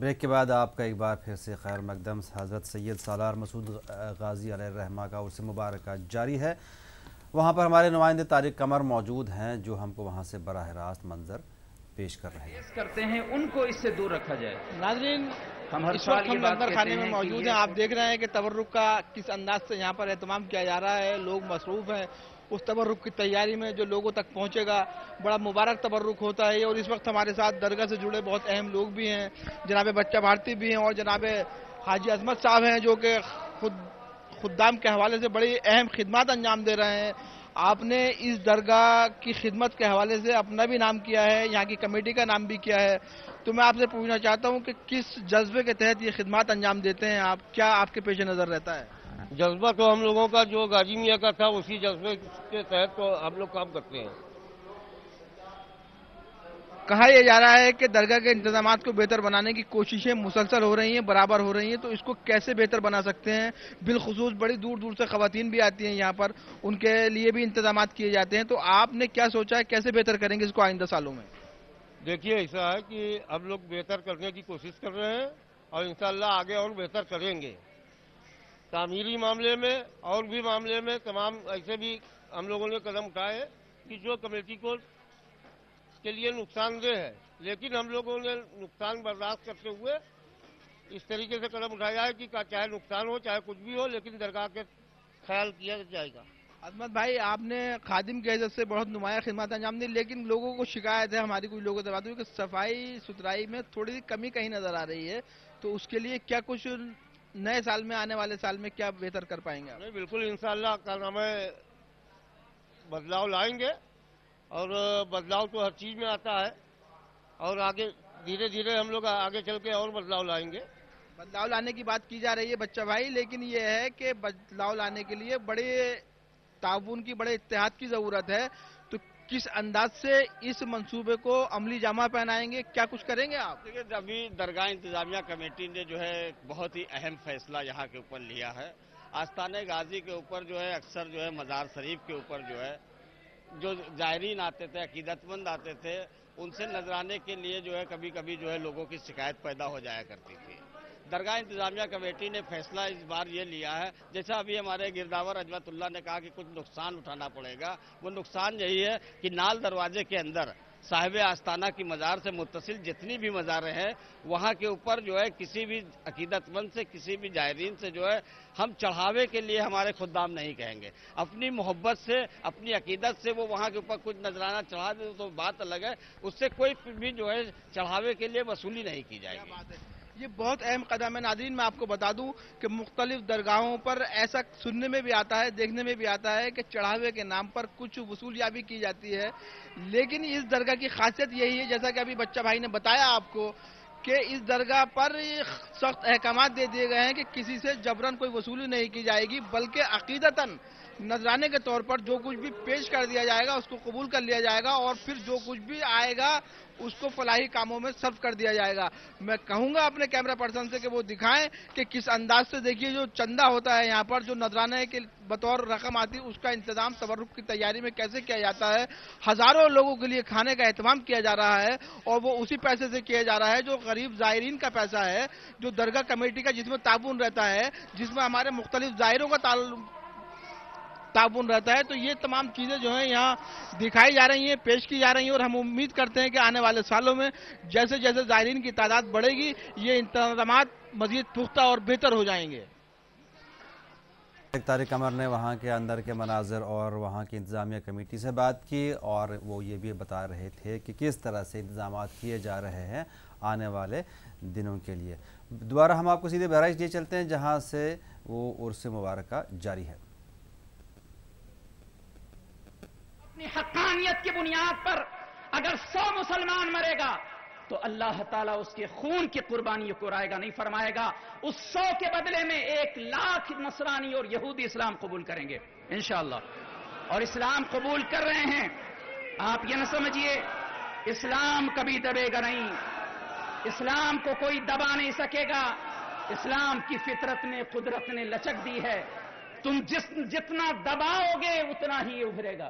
Break کے بعد آپ کا ایک بار پھر سے خیر مقدم حضرت سید سالار مسعود غازی علیہ الرحمہ کا عرس مبارکہ جاری ہے۔ وہاں پر ہمارے نمائندے طارق قمر موجود ہیں جو ہم کو وہاں سے براہ راست منظر پیش کر رہے ہیں۔ کرتے ہیں ان کو اس سے دور رکھا جائے۔ ناظرین ہم ہر اس سال وقت یہ ہم بات لنگر کہتے خانے میں ہیں موجود ہیں۔ آپ دیکھ رہے ہیں کہ تبرک کا کس انداز سے یہاں پر اہتمام کیا جا رہا ہے، لوگ مصروف ہیں اس تبرک کی تیاری میں جو لوگوں تک پہنچے گا۔ بڑا مبارک تبرک ہوتا ہے اور اس وقت ہمارے ساتھ درگاہ سے جڑے بہت اہم لوگ بھی ہیں، جناب بچہ بھارتی بھی ہیں اور جناب حاجی عظمت صاحب ہیں جو کہ خدام کے حوالے سے بڑی اہم خدمات انجام دے رہے ہیں۔ آپ نے اس درگاہ کی خدمت کے حوالے سے اپنا بھی نام کیا ہے، یہاں کی کمیٹی کا نام بھی کیا ہے، تو میں آپ سے پوچھنا چاہتا ہوں کہ کس جذبے کے تحت یہ خدمات انجام دیتے ہیں آپ، کیا آپ کے پیش نظر رہتا ہے؟ جذبہ تو ہم لوگوں کا جو غازی میاں کا تھا اسی جذبے کے تحت تو ہم لوگ کام کرتے ہیں۔ کہا یہ جا رہا ہے کہ درگاہ کے انتظامات کو بہتر بنانے کی کوششیں مسلسل ہو رہی ہیں، برابر ہو رہی ہیں، تو اس کو کیسے بہتر بنا سکتے ہیں؟ بالخصوص بڑی دور دور سے خواتین بھی آتی ہیں یہاں پر، ان کے لیے بھی انتظامات کیے جاتے ہیں، تو آپ نے کیا سوچا ہے کیسے بہتر کریں گے اس کو آئندہ سالوں میں؟ دیکھیے ایسا ہے کہ ہم لوگ بہتر کرنے کی کوشش کر رہے ہیں اور انشاءاللہ آگے اور بہتر کریں گے۔ تعمیری معاملے میں اور بھی معاملے میں تمام ایسے بھی ہم لوگوں نے قدم اٹھائے کہ جو کمیٹی کو کے لیے نقصان دہ ہے، لیکن ہم لوگوں نے نقصان برداشت کرتے ہوئے اس طریقے سے قدم اٹھایا ہے کہ چاہے نقصان ہو چاہے کچھ بھی ہو لیکن درگاہ کے خیال کیا جائے گا۔ عظمت بھائی، آپ نے خادم کی حیثیت سے بہت نمایاں خدمات انجام دی، لیکن لوگوں کو شکایت ہے، ہماری کچھ لوگوں سے بات ہوئی کہ صفائی ستھرائی میں تھوڑی سی کمی کہیں نظر آ رہی ہے، تو اس کے لیے کیا کچھ نئے سال میں، آنے والے سال میں کیا بہتر کر پائیں گے آپ؟ نہیں بالکل انشاءاللہ کل ہمیں بدلاؤ لائیں گے اور بدلاؤ تو ہر چیز میں آتا ہے اور آگے دھیرے دھیرے ہم لوگ آگے چل کے اور بدلاؤ لائیں گے۔ بدلاؤ لانے کی بات کی جا رہی ہے بچہ بھائی، لیکن یہ ہے کہ بدلاؤ لانے کے لیے بڑے تعاون کی، بڑے اتحاد کی ضرورت ہے، تو کس انداز سے اس منصوبے کو عملی جامہ پہنائیں گے، کیا کچھ کریں گے آپ؟ دیکھیے ابھی درگاہ انتظامیہ کمیٹی نے جو ہے بہت ہی اہم فیصلہ یہاں کے اوپر لیا ہے۔ آستانہ غازی کے اوپر جو ہے اکثر جو ہے مزار شریف کے اوپر جو ہے جو زائرین آتے تھے، عقیدت مند آتے تھے، ان سے نذرانے کے لیے جو ہے کبھی کبھی جو ہے لوگوں کی شکایت پیدا ہو جایا کرتی تھی۔ درگاہ انتظامیہ کمیٹی نے فیصلہ اس بار یہ لیا ہے، جیسا ابھی ہمارے گرداور عظمت اللہ نے کہا کہ کچھ نقصان اٹھانا پڑے گا، وہ نقصان یہی ہے کہ نال دروازے کے اندر صاحب آستانہ کی مزار سے متصل جتنی بھی مزاریں ہیں وہاں کے اوپر جو ہے کسی بھی عقیدت مند سے، کسی بھی زائرین سے جو ہے ہم چڑھاوے کے لیے ہمارے خدام نہیں کہیں گے، اپنی محبت سے، اپنی عقیدت سے وہ وہاں کے اوپر کچھ نذرانہ چڑھا دے تو بات الگ ہے، اس سے کوئی بھی جو ہے چڑھاوے کے لیے وصولی نہیں کی جائے گی۔ یہ بہت اہم قدم ہے۔ ناظرین میں آپ کو بتا دوں کہ مختلف درگاہوں پر ایسا سننے میں بھی آتا ہے، دیکھنے میں بھی آتا ہے کہ چڑھاوے کے نام پر کچھ وصولیابی کی جاتی ہے، لیکن اس درگاہ کی خاصیت یہی ہے، جیسا کہ ابھی بچہ بھائی نے بتایا آپ کو، کہ اس درگاہ پر سخت احکامات دے دیے گئے ہیں کہ کسی سے جبراً کوئی وصولی نہیں کی جائے گی، بلکہ عقیدتاً نذرانے کے طور پر جو کچھ بھی پیش کر دیا جائے گا اس کو قبول کر لیا جائے گا اور پھر جو کچھ بھی آئے گا اس کو فلاحی کاموں میں صرف کر دیا جائے گا۔ میں کہوں گا اپنے کیمرہ پرسن سے کہ وہ دکھائیں کہ کس انداز سے، دیکھیے جو چندہ ہوتا ہے یہاں پر، جو نذرانے کے بطور رقم آتی ہے، اس کا انتظام تبرک کی تیاری میں کیسے کیا جاتا ہے۔ ہزاروں لوگوں کے لیے کھانے کا اہتمام کیا جا رہا ہے اور وہ اسی پیسے سے کیا جا رہا ہے جو غریب زائرین کا پیسہ ہے، جو درگاہ کمیٹی کا جس میں تعاون رہتا ہے، جس میں ہمارے مختلف زائروں کا تعاون رہتا ہے، تو یہ تمام چیزیں جو ہیں یہاں دکھائی جا رہی ہیں، پیش کی جا رہی ہیں اور ہم امید کرتے ہیں کہ آنے والے سالوں میں جیسے جیسے زائرین کی تعداد بڑھے گی یہ انتظامات مزید پختہ اور بہتر ہو جائیں گے۔ طارق قمر نے وہاں کے اندر کے مناظر اور وہاں کی انتظامیہ کمیٹی سے بات کی اور وہ یہ بھی بتا رہے تھے کہ کس طرح سے انتظامات کیے جا رہے ہیں آنے والے دنوں کے لیے۔ دوبارہ ہم آپ کو سیدھے بہرائچ لے چلتے ہیں جہاں سے وہ عرس مبارکہ جاری ہے۔ اپنی حقانیت کی بنیاد پر اگر 100 مسلمان مرے گا تو اللہ تعالیٰ اس کے خون کی قربانی کو رائے گا نہیں فرمائے گا، اس 100 کے بدلے میں 1,00,000 نصرانی اور یہودی اسلام قبول کریں گے انشاءاللہ، اور اسلام قبول کر رہے ہیں۔ آپ یہ نہ سمجھیے اسلام کبھی دبے گا نہیں، اسلام کو کوئی دبا نہیں سکے گا، اسلام کی فطرت نے، قدرت نے لچک دی ہے، تم جتنا دباؤ گے اتنا ہی ابھرے گا۔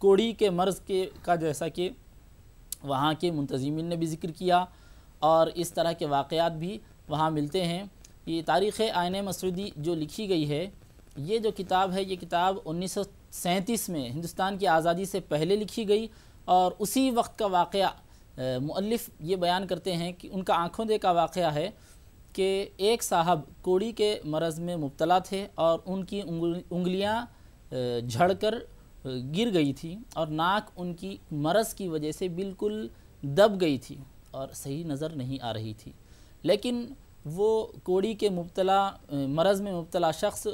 کوڑی کے مرض کا جیسا کہ وہاں کے منتظمین نے بھی ذکر کیا اور اس طرح کے واقعات بھی وہاں ملتے ہیں. یہ تاریخ آئین مسعودی جو لکھی گئی ہے، یہ جو کتاب ہے، یہ کتاب 1937 میں ہندوستان کی آزادی سے پہلے لکھی گئی، اور اسی وقت کا واقعہ مؤلف یہ بیان کرتے ہیں کہ ان کا آنکھوں دیکھا واقعہ ہے کہ ایک صاحب کوڑی کے مرض میں مبتلا تھے اور ان کی انگلیاں جھڑ کر گر گئی تھی اور ناک ان کی مرض کی وجہ سے بالکل دب گئی تھی اور صحیح نظر نہیں آ رہی تھی. لیکن وہ کوڑی کے مرض میں مبتلا شخص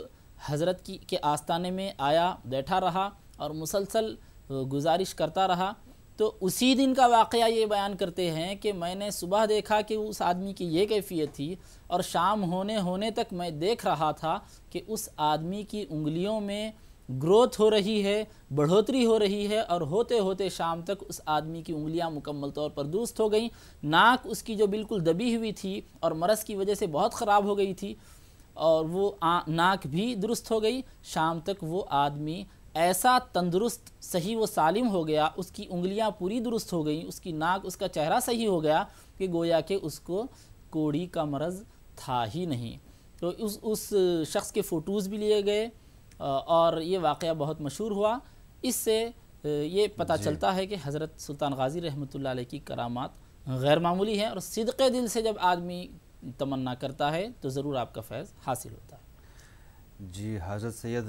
حضرت کے آستانے میں آیا، بیٹھا رہا اور مسلسل گزارش کرتا رہا. تو اسی دن کا واقعہ یہ بیان کرتے ہیں کہ میں نے صبح دیکھا کہ اس آدمی کی یہ کیفیت تھی، اور شام ہونے تک میں دیکھ رہا تھا کہ اس آدمی کی انگلیوں میں گروتھ ہو رہی ہے، بڑھوتری ہو رہی ہے، اور ہوتے ہوتے شام تک اس آدمی کی انگلیاں مکمل طور پر درست ہو گئیں. ناک اس کی جو بالکل دبی ہوئی تھی اور مرض کی وجہ سے بہت خراب ہو گئی تھی، اور وہ ناک بھی درست ہو گئی. شام تک وہ آدمی ایسا تندرست صحیح و سالم ہو گیا، اس کی انگلیاں پوری درست ہو گئیں، اس کی ناک، اس کا چہرہ صحیح ہو گیا کہ گویا کہ اس کو کوڑی کا مرض تھا ہی نہیں. تو اس شخص کے فوٹوز بھی لیے گئے اور یہ واقعہ بہت مشہور ہوا. اس سے یہ پتہ چلتا ہے کہ حضرت سلطان غازی رحمۃ اللہ علیہ کی کرامات غیر معمولی ہیں، اور صدق دل سے جب آدمی تمنا کرتا ہے تو ضرور آپ کا فیض حاصل ہوتا ہے. جی، حضرت سید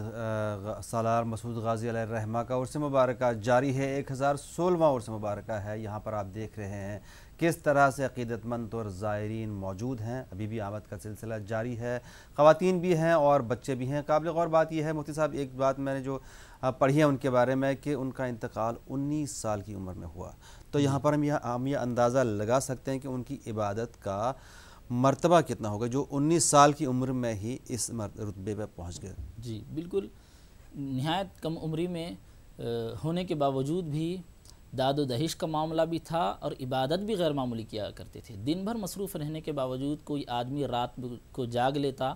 سالار مسعود غازی علیہ الرحمہ کا عرس مبارکہ جاری ہے، 1016واں عرس مبارکہ ہے. یہاں پر آپ دیکھ رہے ہیں کس طرح سے عقیدت مند اور زائرین موجود ہیں. ابھی بھی آمد کا سلسلہ جاری ہے، خواتین بھی ہیں اور بچے بھی ہیں. قابل غور بات یہ ہے مفتی صاحب، ایک بات میں نے جو پڑھی ہے ان کے بارے میں کہ ان کا انتقال 19 سال کی عمر میں ہوا. تو یہاں پر ہم یہ اندازہ لگا سکتے ہیں کہ ان کی عبادت کا مرتبہ کتنا ہوگا جو 19 سال کی عمر میں ہی اس رتبے پہ پہنچ گئے. جی بالکل، نہایت کم عمری میں ہونے کے باوجود بھی داد و دہش کا معاملہ بھی تھا اور عبادت بھی غیر معمولی کیا کرتے تھے. دن بھر مصروف رہنے کے باوجود کوئی آدمی رات کو جاگ لیتا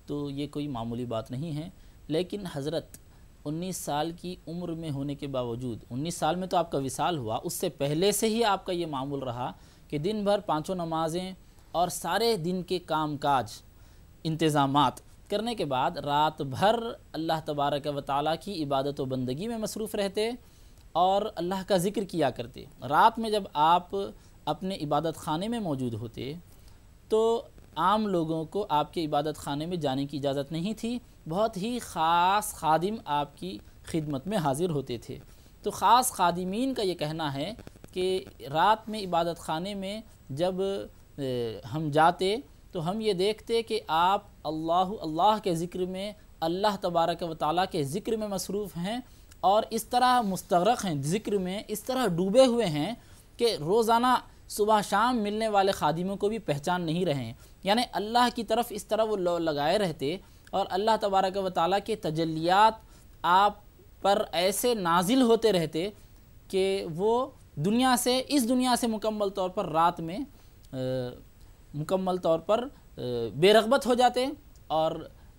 تو یہ کوئی معمولی بات نہیں ہے. لیکن حضرت 19 سال کی عمر میں ہونے کے باوجود، 19 سال میں تو آپ کا وصال ہوا، اس سے پہلے سے ہی آپ کا یہ معمول رہا کہ دن بھر 5 نمازیں اور سارے دن کے کام کاج انتظامات کرنے کے بعد رات بھر اللہ تبارک و تعالیٰ کی عبادت و بندگی میں مصروف رہتے اور اللہ کا ذکر کیا کرتے. رات میں جب آپ اپنے عبادت خانے میں موجود ہوتے تو عام لوگوں کو آپ کے عبادت خانے میں جانے کی اجازت نہیں تھی. بہت ہی خاص خادم آپ کی خدمت میں حاضر ہوتے تھے. تو خاص خادمین کا یہ کہنا ہے کہ رات میں عبادت خانے میں جب ہم جاتے تو ہم یہ دیکھتے کہ آپ اللہ کے ذکر میں، اللہ تبارک و تعالیٰ کے ذکر میں مصروف ہیں اور اس طرح مستغرق ہیں ذکر میں، اس طرح ڈوبے ہوئے ہیں کہ روزانہ صبح شام ملنے والے خادموں کو بھی پہچان نہیں رہے ہیں. یعنی اللہ کی طرف اس طرح وہ لگائے رہتے اور اللہ تبارک و تعالیٰ کے تجلیات آپ پر ایسے نازل ہوتے رہتے کہ وہ اس دنیا سے مکمل طور پر رات میں مکمل طور پر بے رغبت ہو جاتے اور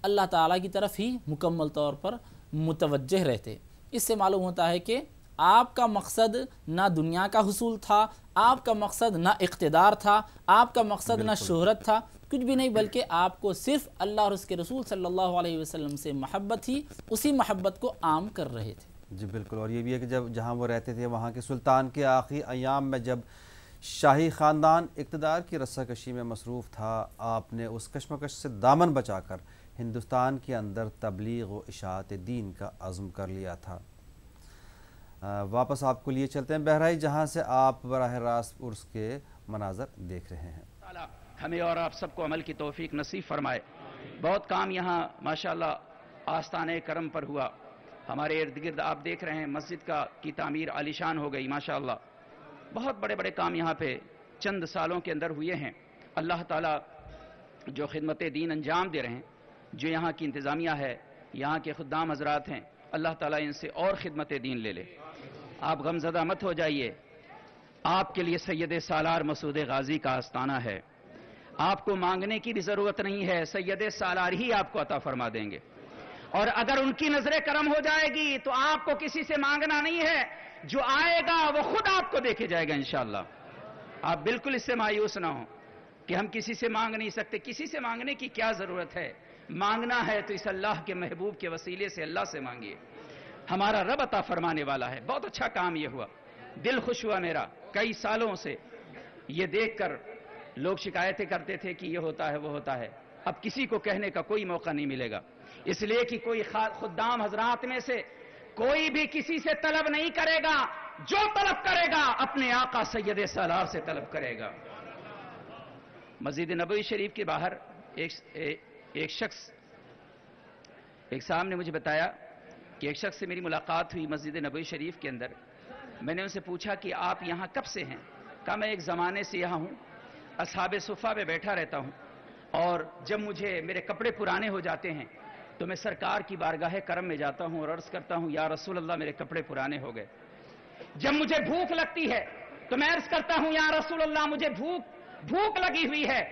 اللہ تعالیٰ کی طرف ہی مکمل طور پر متوجہ رہتے. اس سے معلوم ہوتا ہے کہ آپ کا مقصد نہ دنیا کا حصول تھا، آپ کا مقصد نہ اقتدار تھا، آپ کا مقصد نہ شہرت تھا، کچھ بھی نہیں، بلکہ آپ کو صرف اللہ اور اس کے رسول صلی اللہ علیہ وسلم سے محبت ہی، اسی محبت کو عام کر رہے تھے. جی بالکل. اور یہ بھی ہے کہ جہاں وہ رہتے تھے وہاں کے سلطان کے آخری ایام میں جب شاہی خاندان اقتدار کی رسہ کشی میں مصروف تھا، آپ نے اس کشمکش سے دامن بچا کر ہندوستان کے اندر تبلیغ و اشاعت دین کا عزم کر لیا تھا. واپس آپ کو لیے چلتے ہیں بہرائچ، جہاں سے آپ براہ راست عرس کے مناظر دیکھ رہے ہیں. ہمیں اور آپ سب کو عمل کی توفیق نصیب فرمائے. بہت کام یہاں ماشاءاللہ آستانِ کرم پر ہوا. ہمارے ارد گرد آپ دیکھ رہے ہیں مسجد کی تعمیر عالیشان ہو گئی ماشاءاللہ. بہت بڑے بڑے کام یہاں پہ چند سالوں کے اندر ہوئے ہیں. اللہ تعالیٰ جو خدمت دین انجام دے رہے ہیں، جو یہاں کی انتظامیہ ہے، یہاں کے خدام حضرات ہیں، اللہ تعالیٰ ان سے اور خدمت دین لے لے. آپ غمزدہ مت ہو جائیے. آپ کے لیے سید سالار مسعود غازی کا آستانہ ہے. آپ کو مانگنے کی بھی ضرورت نہیں ہے، سید سالار ہی آپ کو عطا فرما دیں گے. اور اگر ان کی نظر کرم ہو جائے گی تو آپ کو کسی سے مانگنا نہیں ہے، جو آئے گا وہ خود آپ کو دے کے جائے گا انشاءاللہ۔ آپ بالکل اس سے مایوس نہ ہوں کہ ہم کسی سے مانگ نہیں سکتے، کسی سے مانگنے کی کیا ضرورت ہے؟ مانگنا ہے تو اس اللہ کے محبوب کے وسیلے سے اللہ سے مانگیے، ہمارا رب عطا فرمانے والا ہے۔ بہت اچھا کام یہ ہوا، دل خوش ہوا میرا۔ کئی سالوں سے یہ دیکھ کر لوگ شکایتیں کرتے تھے کہ یہ ہوتا ہے وہ ہوتا ہے، اب کسی کو کہنے کا کوئی موقع نہیں ملے گا، اس لیے کہ کوئی خدام حضرات میں سے کوئی بھی کسی سے طلب نہیں کرے گا، جو طلب کرے گا اپنے آقا سید سالار سے طلب کرے گا۔ مسجد نبوی شریف کے باہر ایک شخص، ایک صاحب نے مجھے بتایا کہ ایک شخص سے میری ملاقات ہوئی مسجد نبوی شریف کے اندر۔ میں نے ان سے پوچھا کہ آپ یہاں کب سے ہیں؟ کہا میں ایک زمانے سے یہاں ہوں، اصحاب صفہ پہ بیٹھا رہتا ہوں، اور جب مجھے میرے کپڑے پرانے ہو جاتے ہیں تو میں سرکار کی بارگاہ کرم میں جاتا ہوں اور عرض کرتا ہوں یا رسول اللہ میرے کپڑے پرانے ہو گئے۔ جب مجھے بھوک لگتی ہے تو میں عرض کرتا ہوں یا رسول اللہ مجھے بھوک لگی ہوئی ہے۔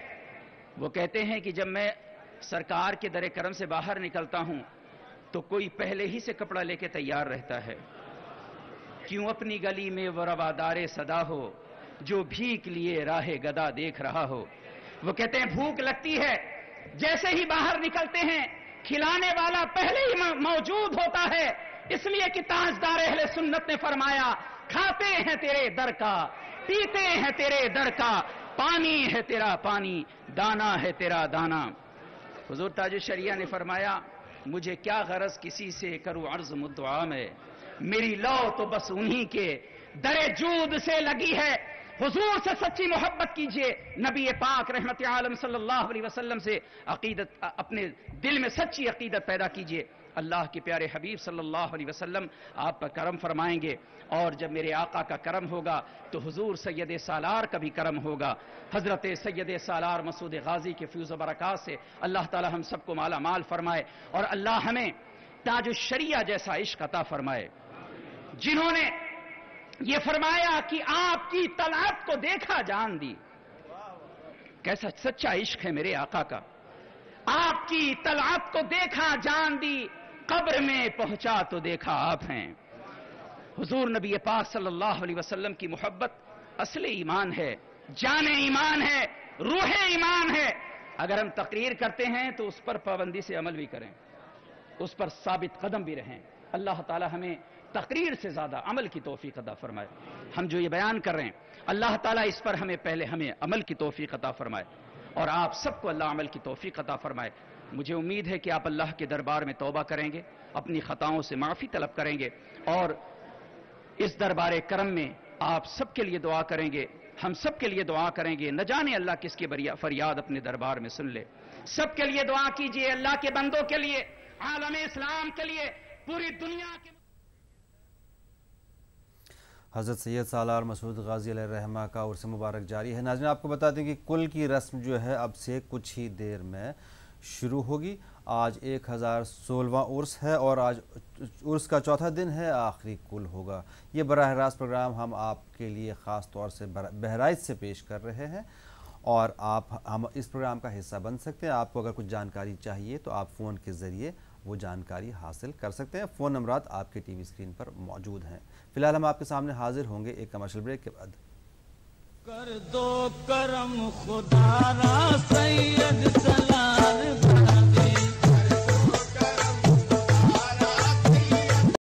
وہ کہتے ہیں کہ جب میں سرکار کے در کرم سے باہر نکلتا ہوں تو کوئی پہلے ہی سے کپڑا لے کے تیار رہتا ہے۔ کیوں اپنی گلی میں وہ روادار صدا ہو جو بھیک لیے راہ گدا دیکھ رہا ہو۔ وہ کہتے ہیں بھوک لگتی ہے، جیسے ہی باہر نکلتے ہیں کھلانے والا پہلے ہی موجود ہوتا ہے، اس لیے کہ تاجدار اہل سنت نے فرمایا کھاتے ہیں تیرے در کا، پیتے ہیں تیرے در کا، پانی ہے تیرا پانی، دانا ہے تیرا دانا۔ حضور تاج الشریعہ نے فرمایا مجھے کیا غرض کسی سے کروں عرض مدعا میں، میری لو تو بس انہی کے در جود سے لگی ہے۔ حضور سے سچی محبت کیجئے، نبی پاک رحمت عالم صلی اللہ علیہ وسلم سے عقیدت، اپنے دل میں سچی عقیدت پیدا کیجئے۔ اللہ کے پیارے حبیب صلی اللہ علیہ وسلم آپ پر کرم فرمائیں گے، اور جب میرے آقا کا کرم ہوگا تو حضور سید سالار کا بھی کرم ہوگا۔ حضرت سید سالار مسعود غازی کے فیض و برکات سے اللہ تعالی ہم سب کو مالا مال فرمائے، اور اللہ ہمیں تاج الشریعہ جیسا عشق عطا فرمائے، جنہوں نے یہ فرمایا کہ آپ کی طلعت کو دیکھا جان دی۔ کیسا سچا عشق ہے میرے آقا کا، آپ کی طلعت کو دیکھا جان دی، قبر میں پہنچا تو دیکھا آپ ہیں۔ حضور نبی پاک صلی اللہ علیہ وسلم کی محبت اصل ایمان ہے، جان ایمان ہے، روح ایمان ہے۔ اگر ہم تقریر کرتے ہیں تو اس پر پابندی سے عمل بھی کریں، اس پر ثابت قدم بھی رہیں۔ اللہ تعالی ہمیں تقریر سے زیادہ عمل کی توفیق عطا فرمائے۔ ہم جو یہ بیان کر رہے ہیں اللہ تعالیٰ اس پر پہلے ہمیں عمل کی توفیق عطا فرمائے، اور آپ سب کو اللہ عمل کی توفیق عطا فرمائے۔ مجھے امید ہے کہ آپ اللہ کے دربار میں توبہ کریں گے، اپنی خطاؤں سے معافی طلب کریں گے، اور اس دربار کرم میں آپ سب کے لیے دعا کریں گے، ہم سب کے لیے دعا کریں گے۔ نہ جانے اللہ کس کی فریاد اپنے دربار میں سن لے۔ سب کے لیے دعا کیجئے، اللہ کے بندوں کے لیے، عالم اسلام کے لیے، پوری دنیا کے۔ حضرت سید سالار مسعود غازی علیہ الرحمہ کا عرس مبارک جاری ہے۔ ناظرین آپ کو بتا دیں کہ کل کی رسم جو ہے اب سے کچھ ہی دیر میں شروع ہوگی۔ آج 1016واں عرس ہے اور آج عرس کا چوتھا دن ہے، آخری کل ہوگا۔ یہ براہ راست پروگرام ہم آپ کے لیے خاص طور سے بہرائچ سے پیش کر رہے ہیں، اور ہم اس پروگرام کا حصہ بن سکتے ہیں۔ آپ کو اگر کچھ جانکاری چاہیے تو آپ فون کے ذریعے وہ جانکاری حاصل کر سکتے ہیں۔ فون نمبرات آپ کے ٹی وی اسکرین پر موجود ہیں۔ فی الحال ہم آپ کے سامنے حاضر ہوں گے ایک کمرشل بریک کے بعد۔ کر دو کرم خدا را سید سالار